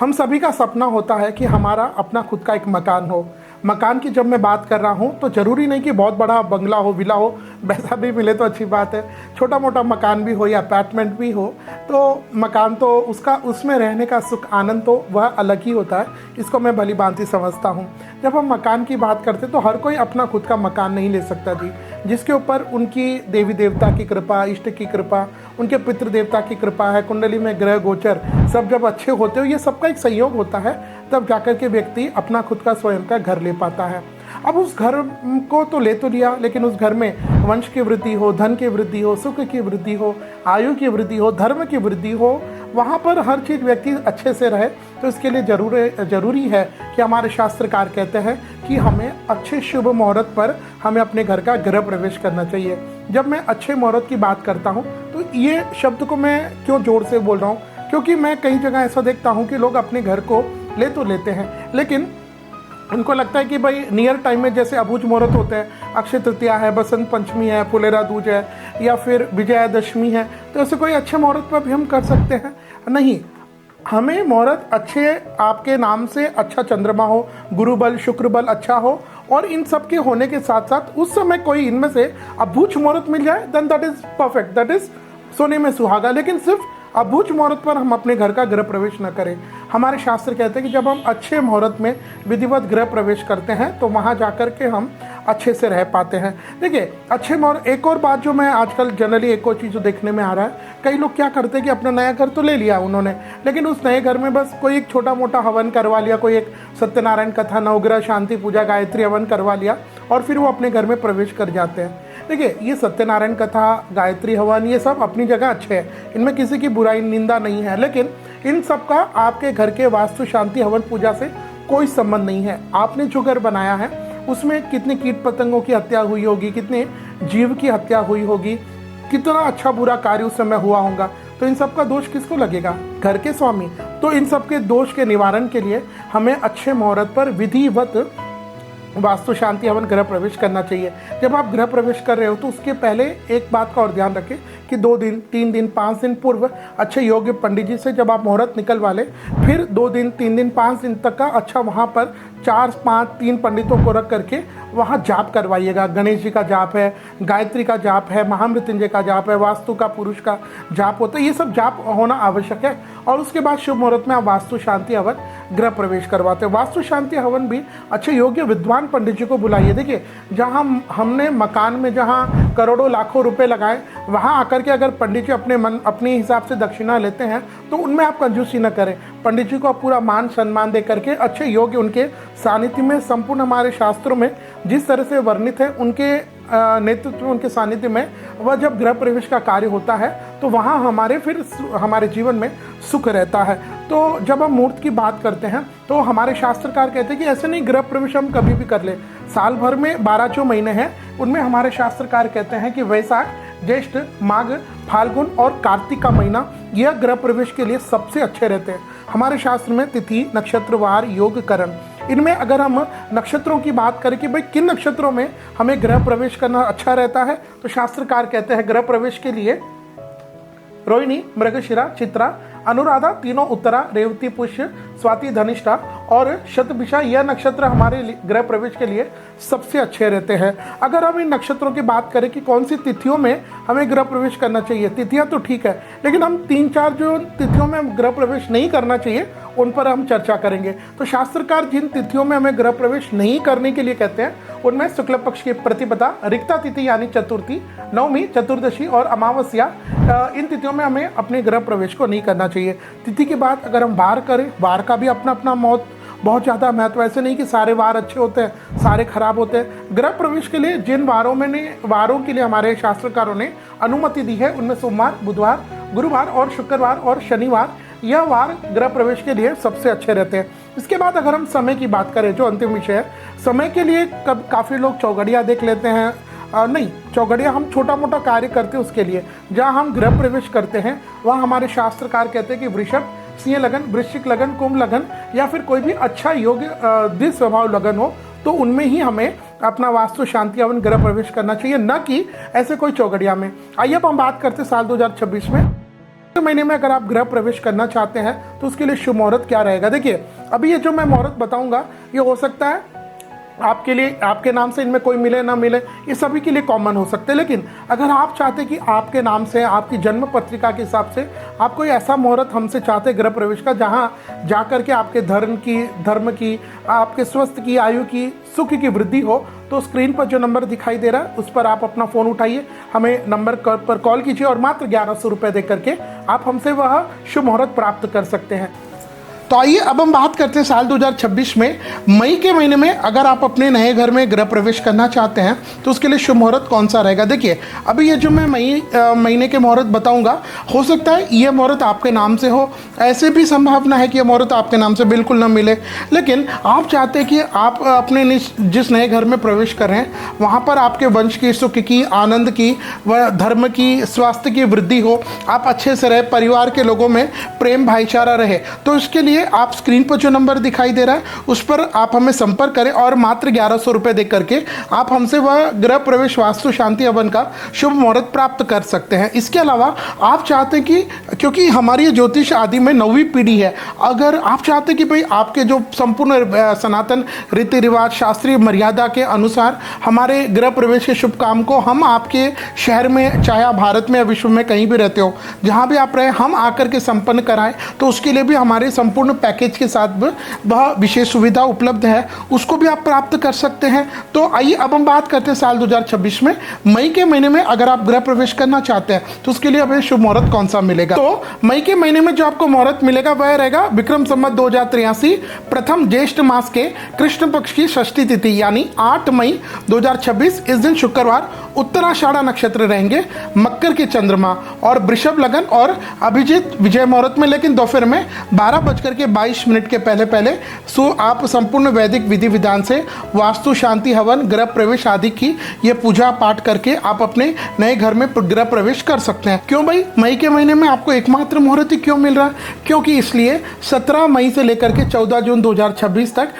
हम सभी का सपना होता है कि हमारा अपना खुद का एक मकान हो। मकान की जब मैं बात कर रहा हूँ तो ज़रूरी नहीं कि बहुत बड़ा बंगला हो, विला हो, वैसा भी मिले तो अच्छी बात है। छोटा मोटा मकान भी हो या अपार्टमेंट भी हो, तो मकान तो उसका उसमें रहने का सुख आनंद तो वह अलग ही होता है। इसको मैं भली भांति समझता हूँ। जब हम मकान की बात करते तो हर कोई अपना खुद का मकान नहीं ले सकता जी, जिसके ऊपर उनकी देवी देवता की कृपा, इष्ट की कृपा, उनके पितृ देवता की कृपा है, कुंडली में ग्रह गोचर सब जब अच्छे होते हो, ये सबका एक संयोग होता है, तब जाकर के व्यक्ति अपना खुद का स्वयं का घर ले पाता है। अब उस घर को तो ले तो लिया, लेकिन उस घर में वंश की वृद्धि हो, धन की वृद्धि हो, सुख की वृद्धि हो, आयु की वृद्धि हो, धर्म की वृद्धि हो, वहाँ पर हर चीज़ व्यक्ति अच्छे से रहे, तो इसके लिए ज़रूरी है कि हमारे शास्त्रकार कहते हैं कि हमें अच्छे शुभ मुहूर्त पर हमें अपने घर का गृह प्रवेश करना चाहिए। जब मैं अच्छे मुहूर्त की बात करता हूँ तो ये शब्द को मैं क्यों जोर से बोल रहा हूँ, क्योंकि मैं कई जगह ऐसा देखता हूँ कि लोग अपने घर को ले तो लेते हैं, लेकिन उनको लगता है कि भाई नियर टाइम में, जैसे अबूझ मुहूर्त होते हैं, अक्षय तृतीया है, बसंत पंचमी है, फुलेरा दूज है, या फिर विजयादशमी है, तो ऐसे कोई अच्छे मुहूर्त पर भी हम कर सकते हैं? नहीं, हमें मुहूर्त अच्छे, आपके नाम से अच्छा चंद्रमा हो, गुरु बल शुक्र बल अच्छा हो, और इन सब के होने के साथ साथ उस समय कोई इनमें से अबूझ मुहूर्त मिल जाए, then that is perfect, that is सोने में सुहागा। लेकिन सिर्फ अबूझ मुहूर्त पर हम अपने घर का गृह प्रवेश न करें। हमारे शास्त्र कहते हैं कि जब हम अच्छे मुहूर्त में विधिवत गृह प्रवेश करते हैं तो वहाँ जाकर के हम अच्छे से रह पाते हैं। देखिए, अच्छे मुहूर्त, एक और बात जो मैं आजकल जनरली एक और चीज़ जो देखने में आ रहा है, कई लोग क्या करते हैं कि अपना नया घर तो ले लिया उन्होंने, लेकिन उस नए घर में बस कोई एक छोटा मोटा हवन करवा लिया, कोई एक सत्यनारायण कथा, नवग्रह शांति पूजा, गायत्री हवन करवा लिया, और फिर वो अपने घर में प्रवेश कर जाते हैं। देखिए, ये सत्यनारायण कथा, गायत्री हवन, ये सब अपनी जगह अच्छे हैं, इनमें किसी की बुराई निंदा नहीं है, लेकिन इन सब का आपके घर के वास्तु शांति हवन पूजा से कोई संबंध नहीं है। आपने जो घर बनाया है उसमें कितने कीट पतंगों की हत्या हुई होगी, कितने जीव की हत्या हुई होगी, कितना अच्छा बुरा कार्य उस समय हुआ होगा, तो इन सब का दोष किसको लगेगा? घर के स्वामी। तो इन सब के दोष के निवारण के लिए हमें अच्छे मुहूर्त पर विधिवत वास्तु शांति हवन गृह प्रवेश करना चाहिए। जब आप गृह प्रवेश कर रहे हो तो उसके पहले एक बात का और ध्यान रखें कि 2 दिन, 3 दिन, 5 दिन पूर्व अच्छे योग्य पंडित जी से जब आप मुहूर्त निकलवा लें, फिर 2 दिन, 3 दिन, 5 दिन तक का अच्छा वहाँ पर 4-5-3 पंडितों को रख करके वहाँ जाप करवाइएगा। गणेश जी का जाप है, गायत्री का जाप है, महामृत्युंजय का जाप है, वास्तु का पुरुष का जाप होता है, ये सब जाप होना आवश्यक है। और उसके बाद शुभ मुहूर्त में आप वास्तु शांति हवन गृह प्रवेश करवाते हैं। वास्तु शांति हवन भी अच्छे योग्य विद्वान पंडित जी को बुलाइए। देखिए, जहाँ हमने मकान में जहाँ करोड़ों लाखों रुपए लगाए, वहाँ आकर के अगर पंडित जी अपने हिसाब से दक्षिणा लेते हैं तो उनमें आप कंजूसी न करें। पंडित जी को आप पूरा मान सम्मान दे करके अच्छे योग्य उनके सानिध्य में, संपूर्ण हमारे शास्त्रों में जिस तरह से वर्णित है, उनके नेतृत्व में, उनके सानिध्य में वह जब गृह प्रवेश का कार्य होता है तो वहाँ हमारे जीवन में सुख रहता है। तो जब हम मुहूर्त की बात करते हैं तो हमारे शास्त्रकार कहते हैं कि ऐसे नहीं, गृह प्रवेश हम कभी भी कर ले। साल भर में 12 जो महीने हैं उनमें हमारे शास्त्रकार कहते हैं कि वैशाख, ज्येष्ठ, माघ, फाल्गुन और कार्तिक का महीना यह गृह प्रवेश के लिए सबसे अच्छे रहते हैं। हमारे शास्त्र में तिथि, नक्षत्र, वार, योग, करण, इनमें अगर हम नक्षत्रों की बात करें कि भाई किन नक्षत्रों में हमें गृह प्रवेश करना अच्छा रहता है, तो शास्त्रकार कहते हैं गृह प्रवेश के लिए रोहिणी, मृगशिरा, चित्रा, अनुराधा, तीनों उत्तरा, रेवती, पुष्य, स्वाति, धनिष्ठा और शतभिषा, यह नक्षत्र हमारे गृह प्रवेश के लिए सबसे अच्छे रहते हैं। अगर हम इन नक्षत्रों की बात करें कि कौन सी तिथियों में हमें गृह प्रवेश करना चाहिए, तिथियां तो ठीक है, लेकिन हम 3-4 जो तिथियों में गृह प्रवेश नहीं करना चाहिए उन पर हम चर्चा करेंगे। तो शास्त्रकार जिन तिथियों में हमें गृह प्रवेश नहीं करने के लिए कहते हैं उनमें शुक्ल पक्ष की प्रतिपदा, रिक्ता तिथि यानी चतुर्थी, नवमी, चतुर्दशी और अमावस्या, इन तिथियों में हमें अपने गृह प्रवेश को नहीं करना चाहिए। तिथि के बाद अगर हम वार करें, वार का भी अपना अपना बहुत ज़्यादा महत्व, ऐसे नहीं कि सारे वार अच्छे होते हैं, सारे खराब होते हैं। गृह प्रवेश के लिए जिन वारों के लिए हमारे शास्त्रकारों ने अनुमति दी है उनमें सोमवार, बुधवार, गुरुवार और शुक्रवार और शनिवार, यह वार गृह प्रवेश के लिए सबसे अच्छे रहते हैं। इसके बाद अगर हम समय की बात करें, जो अंतिम विषय है, समय के लिए काफ़ी लोग चौघड़िया देख लेते हैं। नहीं, चौघड़िया हम छोटा मोटा कार्य करते हैं उसके लिए। जहाँ हम गृह प्रवेश करते हैं वहाँ हमारे शास्त्रकार कहते हैं कि वृषभ, सिंह लगन, वृश्चिक लगन, कुंभ लगन या फिर कोई भी अच्छा योग्य दृढ़ स्वभाव लगन हो, तो उनमें ही हमें अपना वास्तु शांति हवन गृह प्रवेश करना चाहिए, न कि ऐसे कोई चौघड़िया में। आइए अब हम बात करते हैं साल 2026 में महीने में अगर आप गृह प्रवेश करना चाहते हैं तो उसके लिए शुभ मुहूर्त क्या रहेगा। देखिए, अभी ये जो मैं मुहूर्त बताऊंगा ये हो सकता है आपके लिए, आपके नाम से इनमें कोई मिले ना मिले, ये सभी के लिए कॉमन हो सकते हैं। लेकिन अगर आप चाहते कि आपके नाम से, आपकी जन्म पत्रिका के हिसाब से आप कोई ऐसा मुहूर्त हमसे चाहते गृह प्रवेश का, जहां जाकर के आपके धर्म की, आपके स्वास्थ्य की, आयु की, सुख की वृद्धि हो, तो स्क्रीन पर जो नंबर दिखाई दे रहा है उस पर आप अपना फ़ोन उठाइए, हमें नंबर पर कॉल कीजिए और मात्र 1100 रुपये दे करके आप हमसे वह शुभ मुहूर्त प्राप्त कर सकते हैं। तो आइए अब हम बात करते हैं साल 2026 में मई के महीने में अगर आप अपने नए घर में गृह प्रवेश करना चाहते हैं तो उसके लिए शुभ मुहूर्त कौन सा रहेगा। देखिए, अभी ये जो मैं महीने के मुहूर्त बताऊंगा, हो सकता है ये मुहूर्त आपके नाम से हो, ऐसे भी संभावना है कि ये मुहूर्त आपके नाम से बिल्कुल ना मिले। लेकिन आप चाहते हैं कि आप अपने जिस नए घर में प्रवेश कर रहे हैं वहाँ पर आपके वंश की, सुख की, आनंद की, व धर्म की, स्वास्थ्य की वृद्धि हो, आप अच्छे से रहे, परिवार के लोगों में प्रेम भाईचारा रहे, तो इसके लिए आप स्क्रीन पर जो नंबर दिखाई दे रहा है उस पर आप हमें संपर्क करें और मात्र 1100 रुपये दे करके आप हमसे वह गृह प्रवेश वास्तु शांति हवन का शुभ मुहूर्त प्राप्त कर सकते हैं। इसके अलावा आप चाहते हैं कि, क्योंकि हमारी ज्योतिष आदि में 9वीं पीढ़ी है, अगर आप चाहते हैं कि भाई आपके जो संपूर्ण सनातन रीति रिवाज, शास्त्रीय मर्यादा के अनुसार हमारे गृह प्रवेश के शुभ काम को हम आपके शहर में, चाहे आप भारत में या विश्व में कहीं भी रहते हो, जहाँ भी आप रहे, हम आकर के संपन्न कराएं, तो उसके लिए भी हमारे संपूर्ण पैकेज के साथ वह विशेष सुविधा उपलब्ध है, उसको भी आप प्राप्त कर सकते हैं। तो आइए अब हम बात करते हैं साल 2026 में मई के महीने में अगर आप गृह प्रवेश करना चाहते हैं तो उसके लिए हमें शुभ मुहूर्त कौन सा मिलेगा। तो मई के महीने में जो आपको मुहूर्त मिलेगा वह रहेगा विक्रम संवत 2083 प्रथम ज्येष्ठ मास के कृष्ण पक्ष की षष्ठी तिथि यानी 8 मई 2026। इस दिन शुक्रवार उत्तराषाढ़ा नक्षत्र रहेंगे, मकर के चंद्रमा और वृषभ लगन और अभिजीत विजय मुहूर्त में, लेकिन दोपहर में 12:22 के पहले आप संपूर्ण वैदिक विधि विधान से वास्तु शांति हवन, गृह प्रवेश आदि की ये पूजा पाठ करके आप अपने नए घर में गृह प्रवेश कर सकते हैं। क्यों भाई मई के महीने में आपको एकमात्र मुहूर्त ही क्यों मिल रहा है? क्योंकि इसलिए 17 मई से लेकर के 14 जून 2026 तक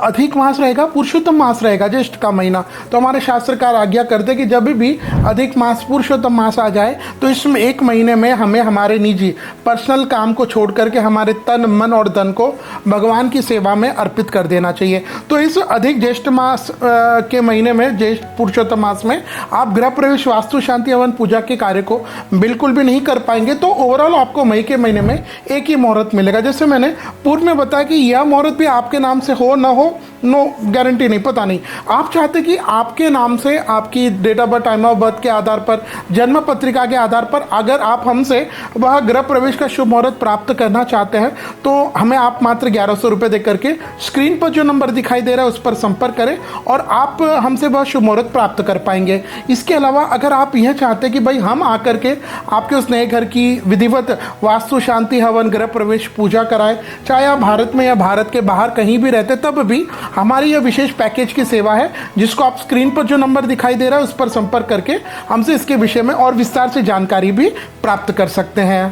अधिक मास रहेगा, पुरुषोत्तम मास रहेगा, ज्येष्ठ का महीना। तो हमारे शास्त्रकार आज्ञा करते कि जब भी अधिक मास, पुरुषोत्तम मास आ जाए तो इसमें एक महीने में हमें हमारे निजी पर्सनल काम को छोड़ करके हमारे तन, मन और धन को भगवान की सेवा में अर्पित कर देना चाहिए। तो इस अधिक ज्येष्ठ मास के महीने में, ज्येष्ठ पुरुषोत्तम मास में आप गृह प्रवेश वास्तु शांति हवन पूजा के कार्य को बिल्कुल भी नहीं कर पाएंगे। तो ओवरऑल आपको मई के महीने में एक ही मुहूर्त मिलेगा। जैसे मैंने पूर्व में बताया कि यह मुहूर्त भी आपके नाम से हो ना हो, नो गारंटी नहीं, पता नहीं। आप चाहते कि आपके नाम से, आपकी date of birth, time of birth के आधार पर, जन्म पत्रिका के आधार पर अगर आप हमसे वह गृह प्रवेश का शुभ मुहूर्त प्राप्त करना चाहते हैं तो हमें आप मात्र 1100 रुपये दे करके स्क्रीन पर जो नंबर दिखाई दे रहा है उस पर संपर्क करें और आप हमसे वह शुभ मुहूर्त प्राप्त कर पाएंगे। इसके अलावा अगर आप यह चाहते हैं कि भाई हम आकर के आपके उस नए घर की विधिवत वास्तु शांति हवन, गृह प्रवेश पूजा कराएं, चाहे आप भारत में या भारत के बाहर कहीं भी रहते, तब भी हमारी यह विशेष पैकेज की सेवा है, जिसको आप स्क्रीन पर जो नंबर दिखाई दे रहा है उस पर संपर्क करके हमसे इसके विषय में और विस्तार से जानकारी भी प्राप्त कर सकते हैं।